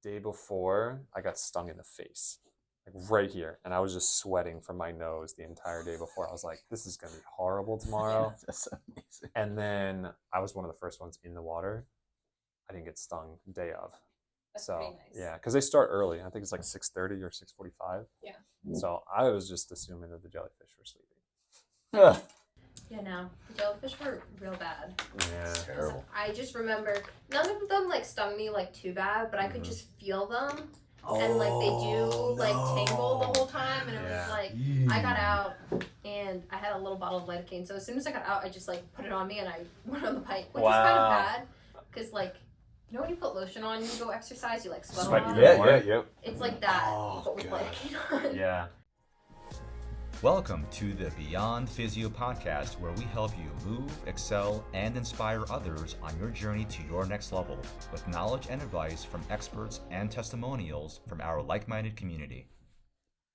day before, I got stung in the face, like right here, and I was just sweating from my nose the entire day before. I was like, "This is gonna be horrible tomorrow." That's amazing. And then I was one of the first ones in the water. I didn't get stung day of. That's So pretty nice. yeah, because they start early. I think it's like 6:30 or 6:45. Yeah. So I was just assuming that the jellyfish were sleeping. Yeah, no, the jellyfish were real bad. Yeah. It's terrible. I just remember none of them like stung me like too bad, but I could just feel them, Oh, and like they do like tingle the whole time, and it Yeah. was like I got out and I had a little bottle of lidocaine. So as soon as I got out, I just like put it on me and I went on the bike, which is kind of Wow. bad, because like you know when you put lotion on, you go exercise, you like sweat a Sweat lot. even Yeah, more. yep. It's like that, Oh, but with God. lidocaine on. Yeah. Welcome to the Beyond Physio podcast, where we help you move, excel, and inspire others on your journey to your next level with knowledge and advice from experts and testimonials from our like-minded community.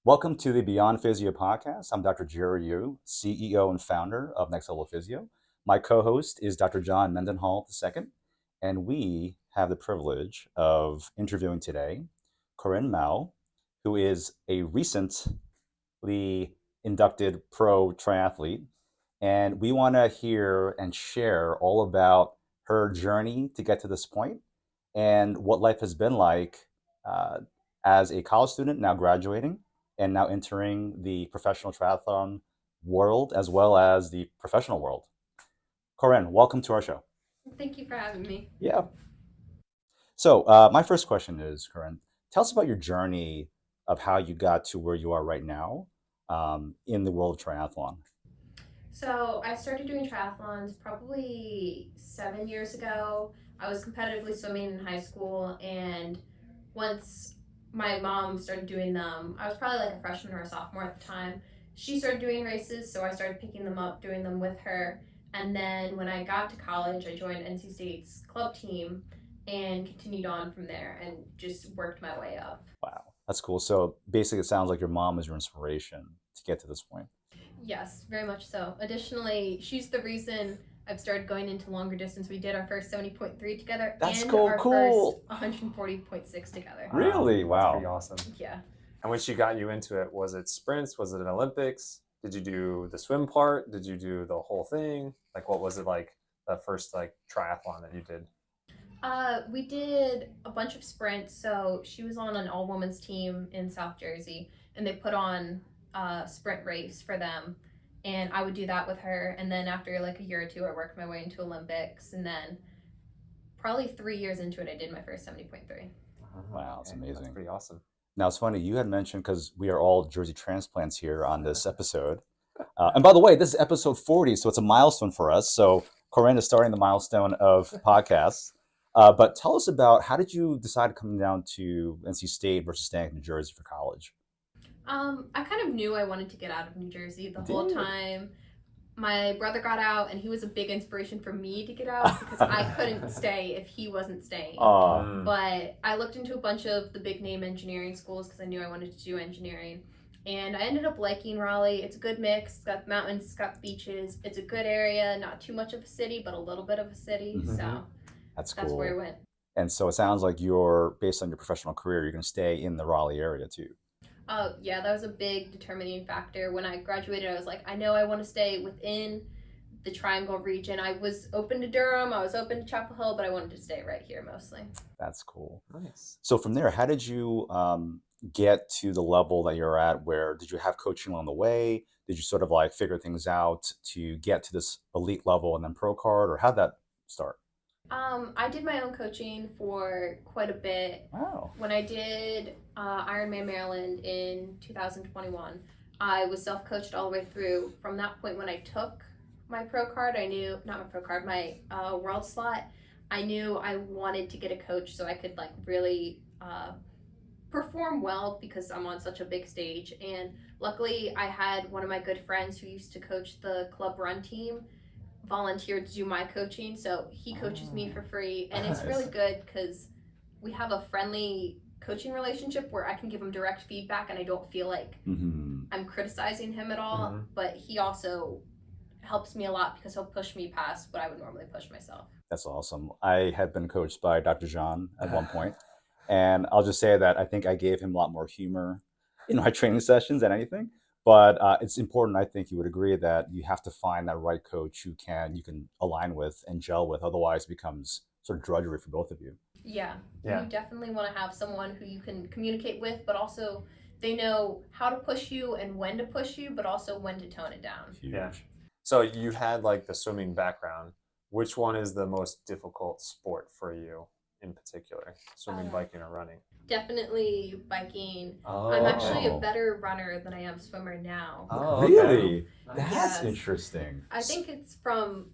Welcome to the Beyond Physio podcast. I'm Dr. Jerry Yu, CEO and founder of Next Level Physio. My co-host is Dr. John Mendenhall II, and we have the privilege of interviewing today Corinne Mao, who is a recently inducted pro triathlete, and we want to hear and share all about her journey to get to this point and what life has been like as a college student, now graduating and now entering the professional triathlon world as well as the professional world. Corinne, welcome to our show. Thank you for having me. Yeah. So my first question is, Corinne, tell us about your journey of how you got to where you are right now in the world of triathlon. So I started doing triathlons probably 7 years ago. I was competitively swimming in high school, and once my mom started doing them, I was probably like a freshman or a sophomore at the time. She started doing races, so I started picking them up, doing them with her. And then when I got to college, I joined NC State's club team and continued on from there and just worked my way up. Wow, that's cool. So basically, it sounds like your mom was your inspiration to get to this point. Yes, very much so. Additionally, she's the reason I've started going into longer distance. We did our first 70.3 together That's and cool, our cool. first 140.6 together. Really? Wow. That's pretty awesome. Yeah. And when she got you into it, was it sprints? Was it an Olympics? Did you do the swim part? Did you do the whole thing? Like, what was it like the first like triathlon that you did? We did a bunch of sprints. So she was on an all women's team in South Jersey, and they put on a sprint race for them. And I would do that with her. And then after like a year or two, I worked my way into Olympics. And then probably 3 years into it, I did my first 70.3. Wow, that's Okay, amazing. That's pretty awesome. Now, it's funny, you had mentioned, because we are all Jersey transplants here on this episode. And by the way, this is episode 40, so it's a milestone for us. So Corinne is starting the milestone of podcasts. But tell us about, how did you decide coming down to NC State versus staying in New Jersey for college? I kind of knew I wanted to get out of New Jersey the whole Did you? time. My brother got out, and he was a big inspiration for me to get out because I couldn't stay if he wasn't staying. Mm. But I looked into a bunch of the big name engineering schools because I knew I wanted to do engineering. And I ended up liking Raleigh. It's a good mix. It's got mountains, it's got beaches. It's a good area, not too much of a city, but a little bit of a city. Mhm. So That's that's cool. where I went. And so it sounds like you're, based on your professional career, you're going to stay in the Raleigh area too. Yeah, that was a big determining factor. When I graduated, I was like, I know I want to stay within the Triangle region. I was open to Durham, I was open to Chapel Hill, but I wanted to stay right here mostly. That's cool. Nice. So from there, how did you get to the level that you're at? Where did you have coaching along the way? Did you sort of like figure things out to get to this elite level and then pro card, or how'd that start? I did my own coaching for quite a bit. Wow. When I did Ironman Maryland in 2021, I was self-coached all the way through. From that point, when I took my pro card, I knew, not my pro card, my world slot, I knew I wanted to get a coach so I could like really perform well because I'm on such a big stage. And luckily, I had one of my good friends who used to coach the club run team volunteered to do my coaching, so he coaches me for free, and it's really good because we have a friendly coaching relationship where I can give him direct feedback and I don't feel like I'm criticizing him at all. Mhm. But he also helps me a lot because he'll push me past what I would normally push myself. That's awesome. I had been coached by Dr. Jean at one point, And I'll just say that I think I gave him a lot more humor in my training sessions than anything. But it's important, I think you would agree, that you have to find that right coach who you can align with and gel with. Otherwise, it becomes sort of drudgery for both of you. Yeah. Yeah. You definitely want to have someone who you can communicate with, but also they know how to push you and when to push you, but also when to tone it down. Huge. Yeah. So you had like the swimming background. Which one is the most difficult sport for you in particular? Swimming, biking, or running? Definitely biking. Oh, I'm actually a Oh. better runner than I am swimmer now. Oh, okay. Really? Nice. That's Yes. interesting. I think it's from,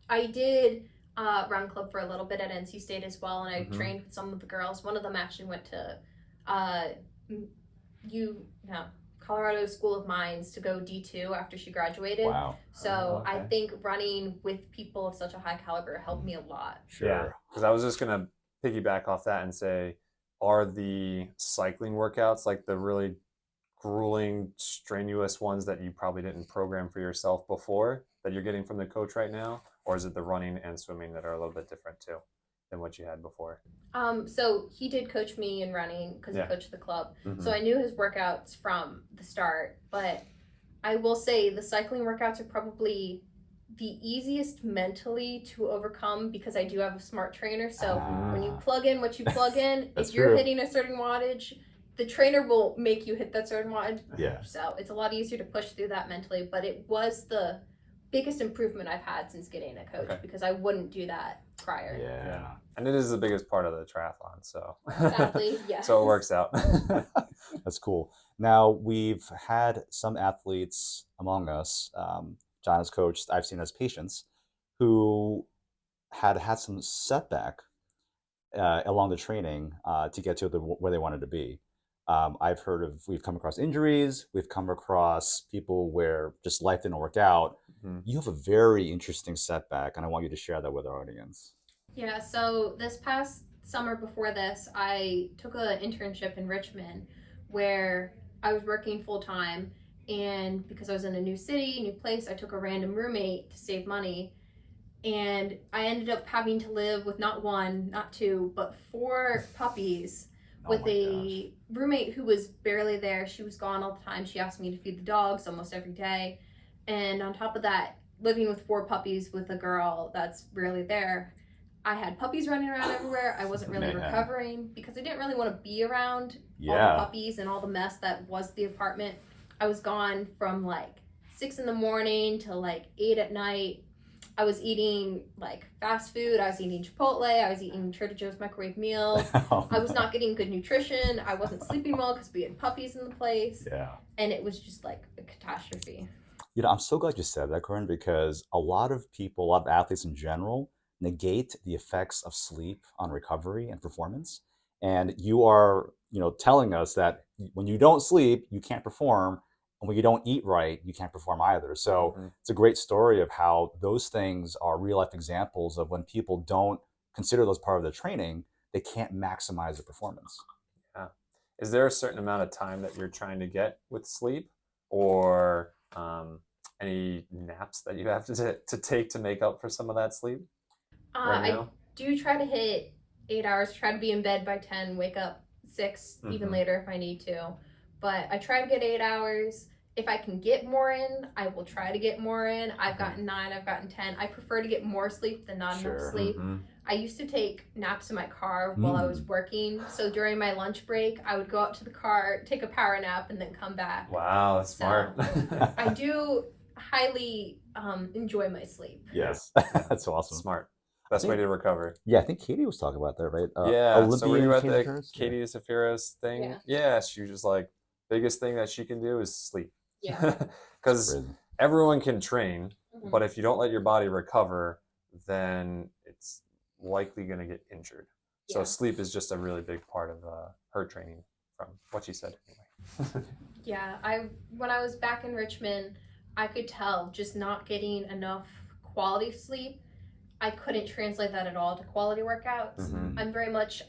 I did run club for a little bit at NC State as well, and I Mhm. trained with some of the girls. One of them actually went to Colorado School of Mines to go D2 after she graduated. Wow. So Oh, I okay. think running with people of such a high caliber helped me a lot. Sure. Yeah, because I was just gonna piggyback off that and say, are the cycling workouts like the really grueling, strenuous ones that you probably didn't program for yourself before that you're getting from the coach right now, or is it the running and swimming that are a little bit different too than what you had before? So he did coach me in running because Yeah. he coached the club. Mhm. So I knew his workouts from the start, but I will say the cycling workouts are probably the easiest mentally to overcome because I do have a smart trainer. So when you plug in what you plug in, That's if you're true. hitting a certain wattage, the trainer will make you hit that certain wattage. Yeah. So it's a lot easier to push through that mentally, but it was the biggest improvement I've had since getting a coach Okay. because I wouldn't do that prior. Yeah. And it is the biggest part of the triathlon, so Sadly, yes. so it works out. That's cool. Now, we've had some athletes among us, John has coached, I've seen as patients, who had some setback along the training to get to where they wanted to be. We've come across injuries, we've come across people where just life didn't work out. Mhm. You have a very interesting setback, and I want you to share that with our audience. Yeah, so this past summer before this, I took an internship in Richmond where I was working full time. And because I was in a new city, new place, I took a random roommate to save money. And I ended up having to live with not one, not two, but 4 puppies with Oh my a roommate who was barely there. She was gone all the time. She asked me to feed the dogs almost every day. And on top of that, living with 4 puppies with a girl that's rarely there, I had puppies running around everywhere. I wasn't really Man. recovering because I didn't really want to be around all the Yeah. puppies and all the mess that was the apartment. I was gone from like 6 in the morning till like 8 at night. I was eating like fast food. I was eating Chipotle. I was eating Trader Joe's microwave meals. I was not getting good nutrition. I wasn't sleeping well because we had puppies in the place. Yeah. And it was just like a catastrophe. You know, I'm so glad you said that, Corinne, because a lot of athletes in general, negate the effects of sleep on recovery and performance. And you are, telling us that when you don't sleep, you can't perform. And when you don't eat right, you can't perform either. So Mhm. it's a great story of how those things are real life examples of when people don't consider those part of their training, they can't maximize their performance. Yeah. Is there a certain amount of time that you're trying to get with sleep, or any naps that you have to take to make up for some of that sleep right I now? do try to hit 8 hours, try to be in bed by 10, wake up 6, even Mhm. later if I need to. But I try to get 8 hours. If I can get more in, I will try to get more in. I've gotten 9, I've gotten 10. I prefer to get more sleep than not Sure. enough sleep. Mhm. I used to take naps in my car while I was working. So during my lunch break, I would go out to the car, take a power nap, and then come back. Wow, that's smart. I do highly enjoy my sleep. Yes. That's awesome. Smart. Best way to recover. Yeah, I think Katie was talking about that, right? Yeah. So were you at Katie the Zafiris? Katie Zafiris thing? Yeah. Yeah. She was just like, biggest thing that she can do is sleep. Yeah. Because Crazy. everyone can train, Mhm. but if you don't let your body recover, then it's likely going to get injured. So Yeah. sleep is just a really big part of her training, from what she said anyway. Yeah, when I was back in Richmond, I could tell just not getting enough quality sleep. I couldn't translate that at all to quality workouts. Mhm.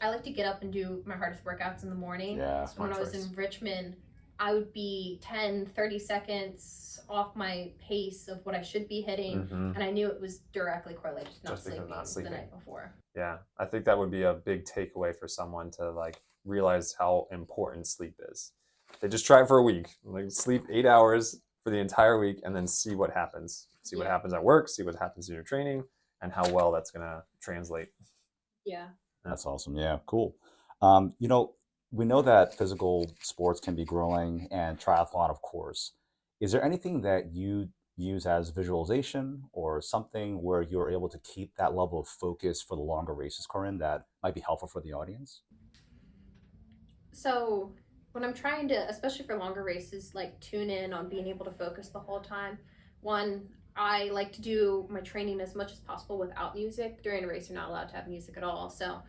I like to get up and do my hardest workouts in the morning. Yeah. So when I was choice. in Richmond, I would be 10, 30 seconds off my pace of what I should be hitting. Mhm. And I knew it was directly correlated to not Just because sleeping not the sleeping. night before. Yeah, I think that would be a big takeaway for someone to like realize how important sleep is. They just try it for a week, like sleep 8 hours for the entire week, and then see what happens. See what Yeah. happens at work, see what happens in your training, and how well that's gonna translate. Yeah. That's awesome. Yeah, cool. You know, we know that physical sports can be grueling and triathlon, of course. Is there anything that you use as visualization or something where you're able to keep that level of focus for the longer races, Corinne, that might be helpful for the audience? So when I'm trying to, especially for longer races, like tune in on being able to focus the whole time, one, I like to do my training as much as possible without music. During a race, you're not allowed to have music at all. So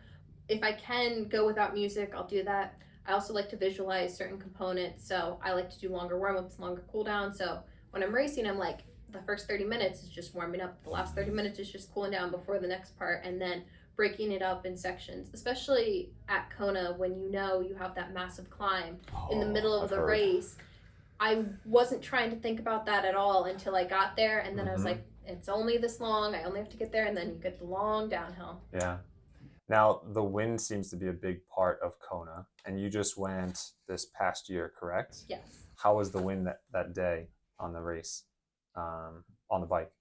if I can go without music, I'll do that. I also like to visualize certain components. So I like to do longer warm ups, longer cool down. So when I'm racing, I'm like, the first 30 minutes is just warming up. The last 30 minutes is just cooling down before the next part. And then breaking it up in sections, especially at Kona when you know you have that massive climb in the middle of I've the heard. race. I wasn't trying to think about that at all until I got there. And then I was Mhm. like, it's only this long. I only have to get there. And then you get the long downhill. Yeah. Now, the wind seems to be a big part of Kona, and you just went this past year, correct? Yes. How was the wind that day on the race, on the bike?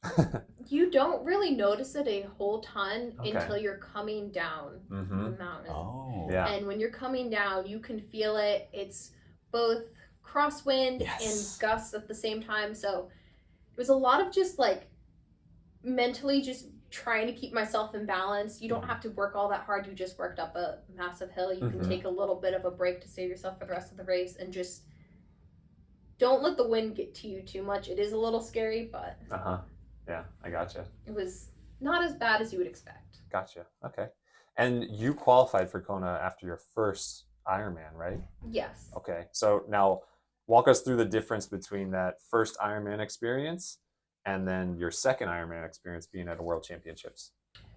You don't really notice it a whole ton Okay. until you're coming down Mm-hmm. the mountain. Oh, Yeah. And when you're coming down, you can feel it. It's both crosswind Yes. and gusts at the same time. So it was a lot of just like mentally just trying to keep myself in balance. You don't have to work all that hard. You just worked up a massive hill. You can Mhm. take a little bit of a break to save yourself for the rest of the race and just don't let the wind get to you too much. It is a little scary, but Uh-huh. Yeah, I gotcha. it was not as bad as you would expect. Gotcha. Okay. And you qualified for Kona after your first Ironman, right? Yes. Okay. So now walk us through the difference between that first Ironman experience and then your second Ironman experience being at a World Championships.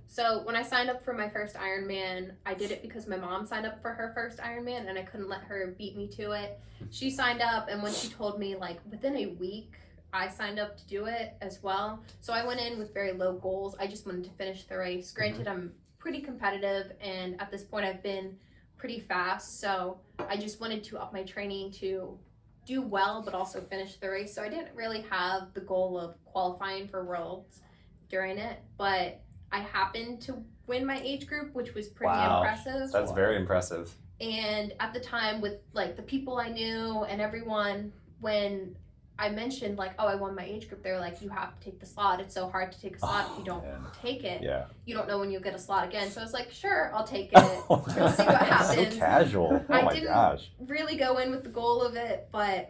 So when I signed up for my first Ironman, I did it because my mom signed up for her first Ironman and I couldn't let her beat me to it. She signed up, and when she told me, like within a week, I signed up to do it as well. So I went in with very low goals. I just wanted to finish the race. Granted, I'm pretty competitive, and at this point I've been pretty fast. So I just wanted to up my training to do well, but also finish the race. So I didn't really have the goal of qualifying for Worlds during it, but I happened to win my age group, which was pretty Wow. impressive. That's very impressive. And at the time, with like the people I knew and everyone, when I mentioned like, oh, I won my age group, they're like, you have to take the slot. It's so hard to take a slot if you don't man. take it. Yeah. You don't know when you'll get a slot again. So I was like, sure, I'll take it. We'll see what happens. So casual. Oh I my didn't gosh. really go in with the goal of it, but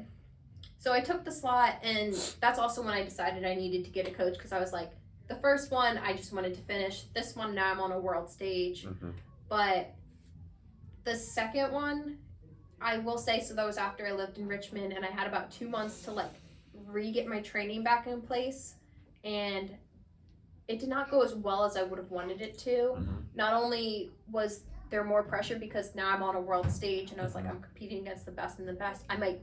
so I took the slot, and that's also when I decided I needed to get a coach, because I was like, the first one I just wanted to finish. This one, now I'm on a world stage. Mhm. But the second one, I will say, so that was after I lived in Richmond, and I had about 2 months to like re-get my training back in place, and it did not go as well as I would have wanted it to. Mhm. Not only was there more pressure because now I'm on a world stage and I was like, I'm competing against the best and the best. I might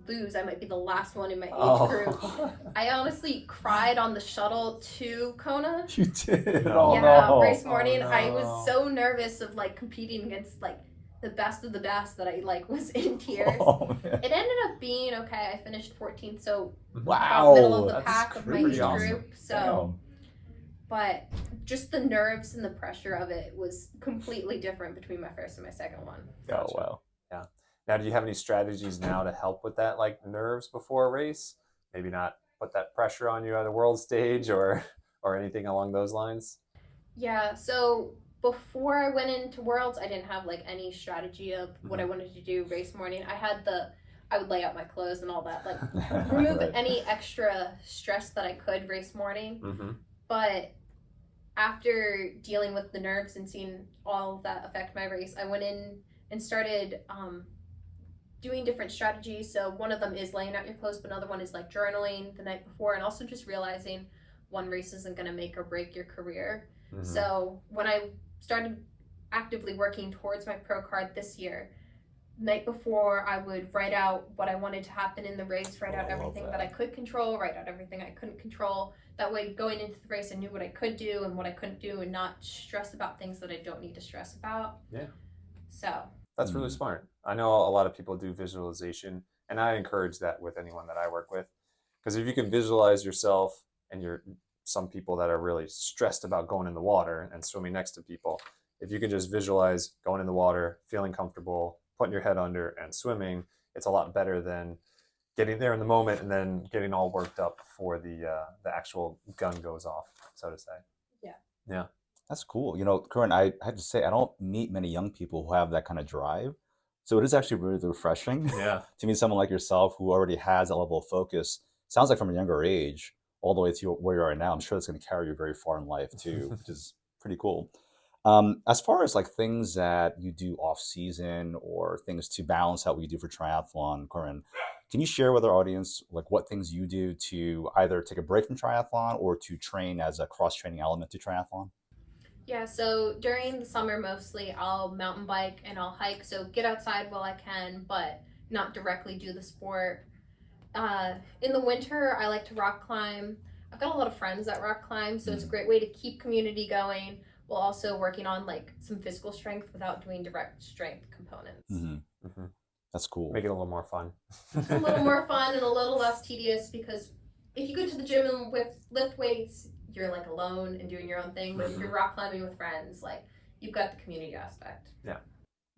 lose. I might be the last one in my age group. I honestly cried on the shuttle to Kona. You did. Oh, Yeah, no. race morning. Oh, I no. was so nervous of like competing against like the best of the best that I like was in tears. Oh, man. It ended up being okay. I finished 14th, so Wow. about middle of the that's pack of my pretty age awesome. group. So, Damn. but just the nerves and the pressure of it was completely different between my first and my second one. Oh, wow. Now, do you have any strategies now to help with that, like nerves before a race? Maybe not put that pressure on you at a world stage or anything along those lines? Yeah, so before I went into Worlds, I didn't have like any strategy of what I wanted to do race morning. I would lay out my clothes and all that, like remove Right. any extra stress that I could race morning. Mm-hmm. But after dealing with the nerves and seeing all of that affect my race, I went in and started doing different strategies. So one of them is laying out your clothes, but another one is like journaling the night before, and also just realizing one race isn't going to make or break your career. Mm-hmm. So when I started actively working towards my pro card this year, night before I would write out what I wanted to happen in the race, write Oh, out I love everything that. that I could control, write out everything I couldn't control. That way, going into the race, I knew what I could do and what I couldn't do, and not stress about things that I don't need to stress about. Yeah. So That's really smart. I know a lot of people do visualization, and I encourage that with anyone that I work with. Because if you can visualize yourself, and you're some people that are really stressed about going in the water and swimming next to people, if you can just visualize going in the water, feeling comfortable, putting your head under and swimming, it's a lot better than getting there in the moment and then getting all worked up before the actual gun goes off, so to say. Yeah. Yeah. That's cool. Corinne, I have to say, I don't meet many young people who have that kind of drive. So it is actually really refreshing Yeah. to meet someone like yourself who already has that level of focus. Sounds like from a younger age, all the way to where you are now. I'm sure that's going to carry you very far in life too, which is pretty cool. As far as like things that you do off season or things to balance out what you do for triathlon, Corinne, can you share with our audience like what things you do to either take a break from triathlon or to train as a cross training element to triathlon? Yeah, so during the summer mostly I'll mountain bike and I'll hike, so get outside while I can, but not directly do the sport. In the winter, I like to rock climb. I've got a lot of friends that rock climb, so it's a great way to keep community going while also working on like some physical strength without doing direct strength components. That's cool. Make it a little more fun. It's a little more fun and a little less tedious because if you go to the gym and lift weights, you're like alone and doing your own thing. But if you're rock climbing with friends, like you've got the community aspect. Yeah.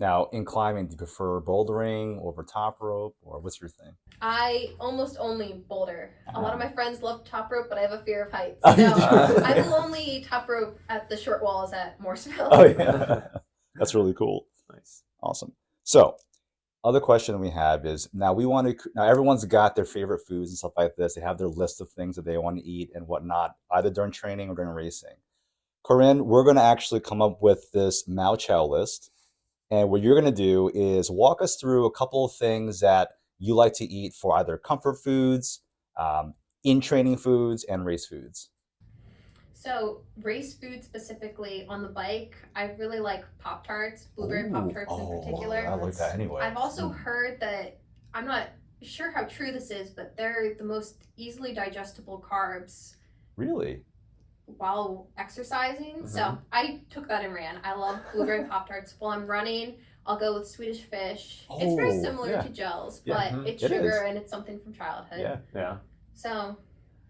Now, in climbing, do you prefer bouldering over top rope, or what's your thing? I almost only boulder. A lot of my friends love top rope, but I have a fear of heights. Oh, So you do? I will only top rope at the short walls at Morseville. Oh, yeah. That's really cool. Nice. Awesome. So, other question we have is now everyone's got their favorite foods and stuff like this. They have their list of things that they want to eat and whatnot, either during training or during racing. Corinne, we're going to actually come up with this Mao Chow list. And what you're going to do is walk us through a couple of things that you like to eat for either comfort foods, in training foods, and race foods. So race food specifically on the bike, I really like Pop-Tarts, blueberry Pop-Tarts in particular. I like that anyway. I've also heard that, I'm not sure how true this is, but they're the most easily digestible carbs Really? while exercising. So I took that and ran. I love blueberry Pop-Tarts. While I'm running, I'll go with Swedish Fish. It's very Oh, similar yeah. to gels, Yeah, but it's it sugar is. and it's something from childhood. Yeah. Yeah. So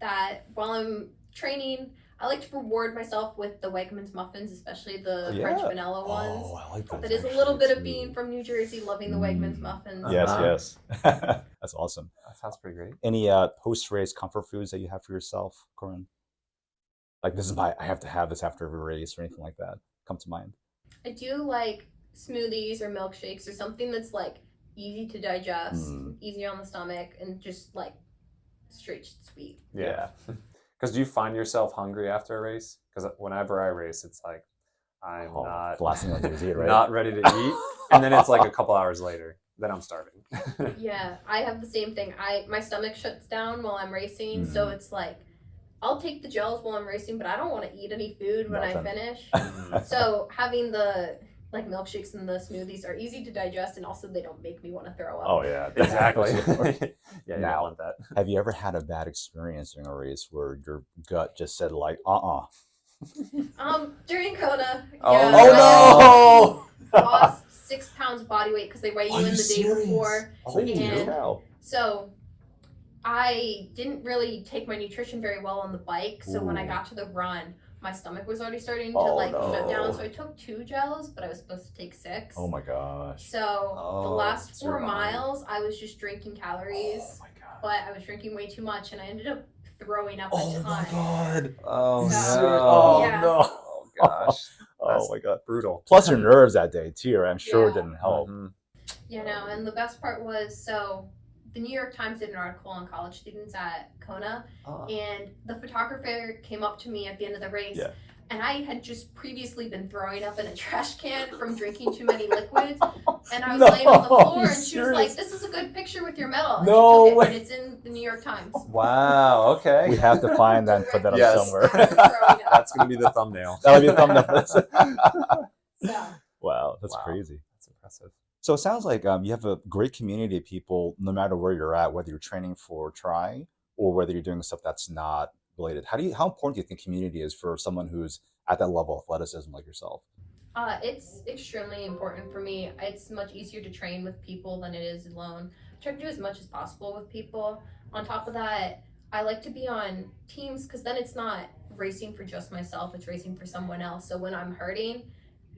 that while I'm training, I like to reward myself with the Wegmans muffins, especially the French vanilla ones. Oh, I like those. That is a little bit of actually, being too. from New Jersey, loving the Wegmans muffins. Yes, Uh-huh. yes. That's awesome. That sounds pretty great. Any post-race comfort foods that you have for yourself, Corinne? Like I have to have this after every race or anything like that come to mind? I do like smoothies or milkshakes or something that's like easy to digest, easy on the stomach, and just like straight sweet. Yeah. Because do you find yourself hungry after a race? Because whenever I race, it's like I'm not the last thing I do is eat, right? not ready to eat, and then it's like a couple hours later, then I'm starving. Yeah, I have the same thing. My stomach shuts down while I'm racing, so it's like I'll take the gels while I'm racing, but I don't want to eat any food when I Nothing. finish. So having the like milkshakes and the smoothies are easy to digest, and also they don't make me want to throw up. Oh yeah, Exactly. Yeah, you Now- don't want that. Have you ever had a bad experience during a race where your gut just said like, During Kona, Oh, yeah, no! I lost 6 pounds body weight because they weigh you Are in you the day serious? before. Holy And- cow. So I didn't really take my nutrition very well on the bike. So when I Ooh. got to the run, my stomach was already starting to Oh, shut down. no. So I took 2 gels, but I was supposed to take 6. Oh my gosh. So the last 4 survived. miles, I was just drinking calories, Oh my god. but I was drinking way too much, and I ended up throwing up a Oh ton. my god. Oh So- no! Oh Yeah. no. Oh gosh! Oh That's my god. brutal. Plus your nerves that day too. I'm sure it Yeah. didn't help. Mhm. You know, and the best part was, so the New York Times did an article on college students at Kona, Oh. and the photographer came up to me at the end of the race, Yeah. and I had just previously been throwing up in a trash can from drinking too many liquids, and I was No, laying on the floor, you and she was like, serious? "This is a good picture with your medal." And No she took it, way. and it's in the New York Times. Wow. Okay. We have to find that and put that Yes. up somewhere. Throwing up. That's gonna be the thumbnail. That'll be a thumbnail for this. So, Wow, that's Wow. crazy. That's impressive. So it sounds like you have a great community of people, no matter where you're at, whether you're training for tri or whether you're doing stuff that's not related. How important do you think community is for someone who's at that level of athleticism like yourself? It's extremely important for me. It's much easier to train with people than it is alone. I try to do as much as possible with people. On top of that, I like to be on teams because then it's not racing for just myself, it's racing for someone else. So when I'm hurting,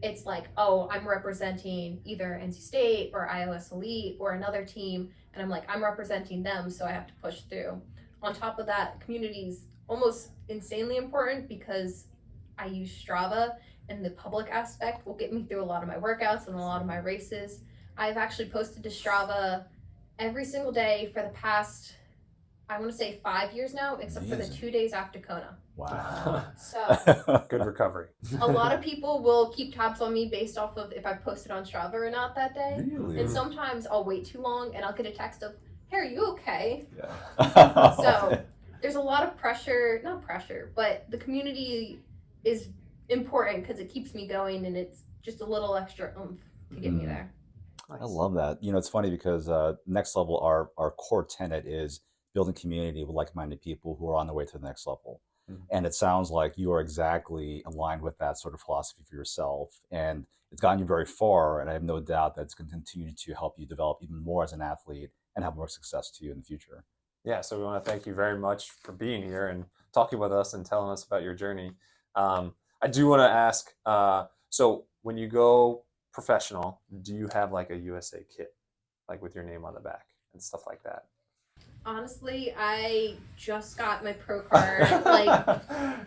it's like, oh, I'm representing either NC State or iOS Elite or another team, and I'm like, I'm representing them, so I have to push through. On top of that, community's almost insanely important because I use Strava, and the public aspect will get me through a lot of my workouts and a lot of my races. I've actually posted to Strava every single day for the past, I want to say 5 years now, except for the Amazing. 2 days after Kona. Wow. So Good recovery. a lot of people will keep tabs on me based off of if I've posted on Strava or not that day. Really? And sometimes I'll wait too long and I'll get a text of, hey, are you okay? Yeah. So there's a lot of pressure, not pressure, but the community is important because it keeps me going and it's just a little extra oomph to get me there. I love that. You know, it's funny because Next Level, our core tenet is building community with like-minded people who are on their way to the next level. Mhm. And it sounds like you are exactly aligned with that sort of philosophy for yourself. And it's gotten you very far. And I have no doubt that it's going to continue to help you develop even more as an athlete and have more success to you in the future. Yeah, so we want to thank you very much for being here and talking with us and telling us about your journey. I do want to ask, so when you go professional, do you have like a USA kit, like with your name on the back and stuff like that? Honestly, I just got my pro card like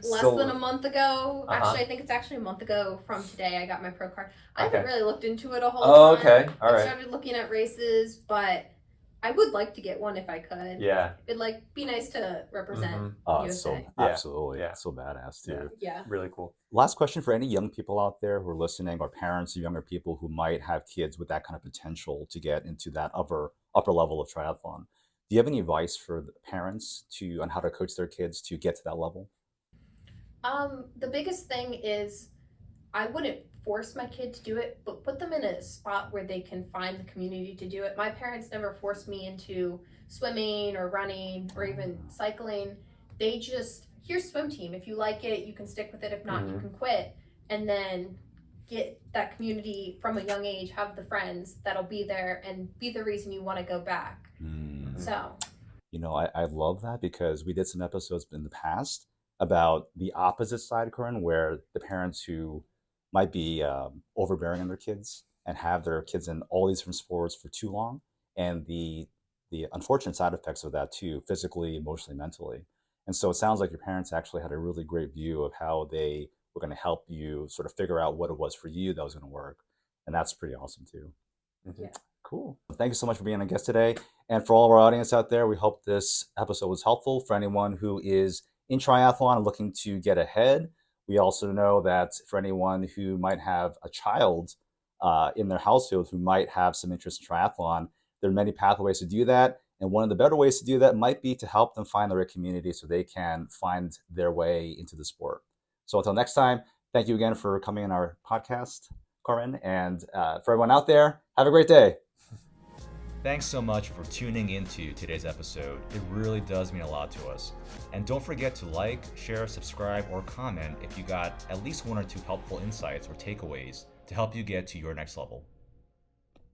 less than a month ago. Actually, I think it's actually a month ago from today I got my pro card. I haven't really looked into it a whole Oh, time. okay. All I right. started looking at races, but I would like to get one if I could. Yeah. It'd like be nice to represent Mhm. Oh, it's so USA. Yeah. absolutely, Yeah. so badass too. Yeah. Really cool. Last question for any young people out there who are listening, or parents of younger people who might have kids with that kind of potential to get into that upper level of triathlon. Do you have any advice for the parents on how to coach their kids to get to that level? The biggest thing is I wouldn't force my kid to do it, but put them in a spot where they can find the community to do it. My parents never forced me into swimming or running or even cycling. They just, here's swim team. If you like it, you can stick with it. If not, you can quit. And then get that community from a young age, have the friends that'll be there and be the reason you want to go back. So, You know, I love that because we did some episodes in the past about the opposite side, Corinne, where the parents who might be overbearing on their kids and have their kids in all these different sports for too long, and the unfortunate side effects of that too, physically, emotionally, mentally. And so it sounds like your parents actually had a really great view of how they were going to help you sort of figure out what it was for you that was going to work. And that's pretty awesome too. Yeah. Cool. Thank you so much for being a guest today. And for all of our audience out there, we hope this episode was helpful for anyone who is in triathlon and looking to get ahead. We also know that for anyone who might have a child in their household who might have some interest in triathlon, there are many pathways to do that. And one of the better ways to do that might be to help them find the right community so they can find their way into the sport. So until next time, thank you again for coming on our podcast, Corinne. And for everyone out there, have a great day. Thanks so much for tuning into today's episode. It really does mean a lot to us. And don't forget to like, share, subscribe, or comment if you got at least one or two helpful insights or takeaways to help you get to your next level.